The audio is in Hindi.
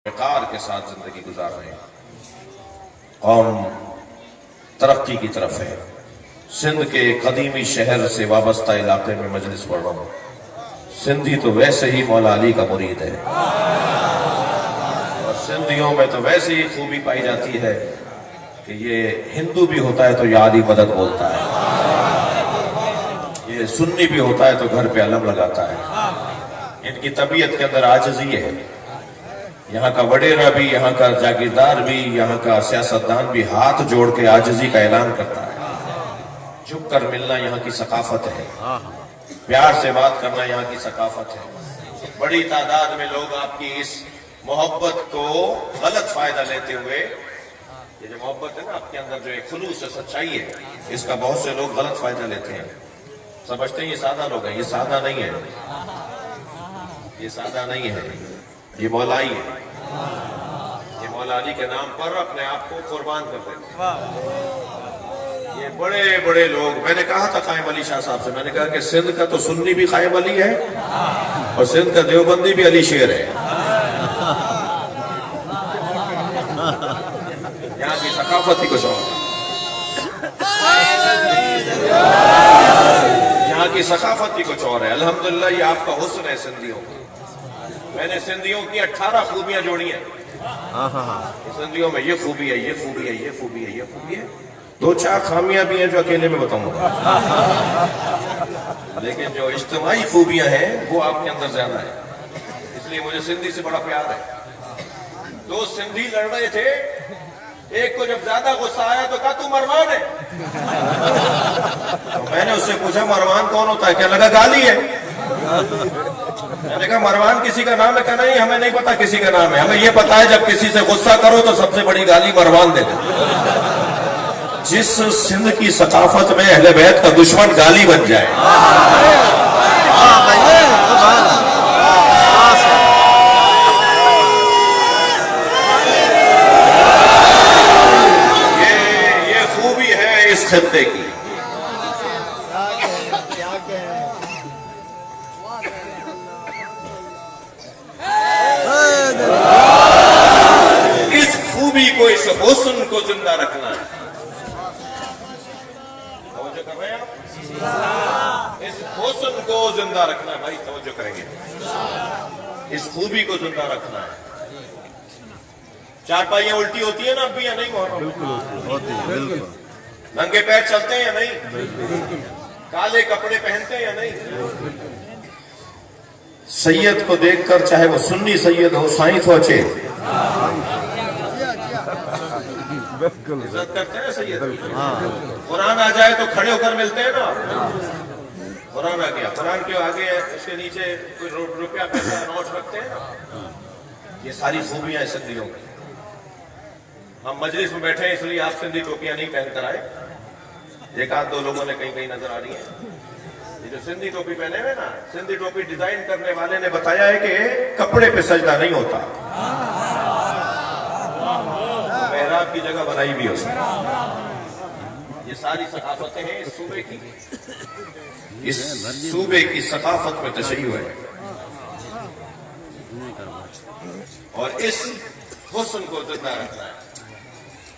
वकार के साथ जिंदगी गुजार रहे हैं। कौम तरक्की की तरफ है। सिंध के कदीमी शहर से वाबस्ता इलाके में मजलिस पढ़ रहा हूं। सिंधी तो वैसे ही मौला अली का मुरीद है और सिंधियों में तो वैसे ही खूबी पाई जाती है कि ये हिंदू भी होता है तो या अली मदद बोलता है, ये सुन्नी भी होता है तो घर पे अलम लगाता है। इनकी तबीयत के अंदर आजिज़ी है। यहाँ का वडेरा भी, यहाँ का जागीरदार भी, यहाँ का सियासतदान भी हाथ जोड़ के आजिज़ी का ऐलान करता है। झुक कर मिलना यहाँ की सकाफत है, प्यार से बात करना यहाँ की सकाफत है। बड़ी तादाद में लोग आपकी इस मोहब्बत को गलत फायदा लेते हुए, ये जो मोहब्बत है ना आपके अंदर, जो एक खुलूस है, सच्चाई है, इसका बहुत से लोग गलत फायदा लेते हैं। समझते हैं ये सादा लोग हैं। ये सादा नहीं है, ये सादा नहीं है, ये मौलाई है। ये मौला अली के नाम पर अपने आप को कुर्बान कर देते हैं। ये बड़े बड़े लोग, मैंने कहा था कायम अली शाह साहब से, मैंने कहा कि सिंध का तो सुन्नी भी कायम अली है और सिंध का देवबंदी भी अली शेर है। यहाँ की सकाफत ही कुछ और, यहाँ की सकाफत ही कुछ और है। अल्हम्दुलिल्लाह ये आपका हुस्न है सिंधियों का। मैंने सिंधियों की 18 खूबियां जोड़ी हैं। सिंधियों में ये खूबी है, ये खूबी है, ये खूबी है, ये खूबी है। 2-4 खामियां भी हैं जो अकेले में बताऊंगा, लेकिन जो इज्तिमाई खूबियां हैं वो आपके अंदर ज्यादा है। इसलिए मुझे सिंधी से बड़ा प्यार है। 2 सिंधी लड़ रहे थे, एक को जब ज्यादा गुस्सा आया तो कहा तू मरवान है। तो मैंने उससे पूछा मरवान कौन होता है? क्या लगा गाली है। मैंने कहा मरवान किसी का नाम है? क्या नहीं, हमें नहीं पता किसी का नाम है, हमें यह पता है जब किसी से गुस्सा करो तो सबसे बड़ी गाली मरवान दे दो। जिस सिंध की सकाफत में अहले बैत का दुश्मन गाली बन जाए, ये खूबी है इस खित्ते की। इस खूबी को, इस हुस्न को जिंदा रखना है। तवज्जो कर रहे हैं आप? इस हुस्न को जिंदा रखना है भाई, तवज्जो करेंगे। इस खूबी को जिंदा रखना है। चारपाइयां उल्टी होती है ना अब भी, या नहीं? बिल्कुल। नंगे पैर चलते हैं या नहीं? काले कपड़े पहनते हैं या नहीं? सैयद को देखकर, चाहे वो सुन्नी सैयद हो, साईं तो अच्छे इज्जत करते हैं सैयद। कुरान आ जाए तो खड़े होकर मिलते हैं ना। कुरान आ गया, कुरान के आगे उसके नीचे कोई रुपया पैसा नोट रखते हैं ना। ये सारी खूबियां हैं सिंधियों की। हम मजलिस में बैठे हैं इसलिए आप सिंधी टोपियां नहीं पहन कर आए। 1-2 लोगों ने कहीं कहीं नजर आ रही है। ये जो सिंधी टोपी पहने हुए ना, सिंधी टोपी डिजाइन करने वाले ने बताया है कि कपड़े पे सजदा नहीं होता, मेहराब की जगह बनाई भी उसने। ये सारी सकाफतें हैं इस सूबे की। इस सूबे की सकाफत में तशय्युह है और इस हुस्न को जिंदा रखना है।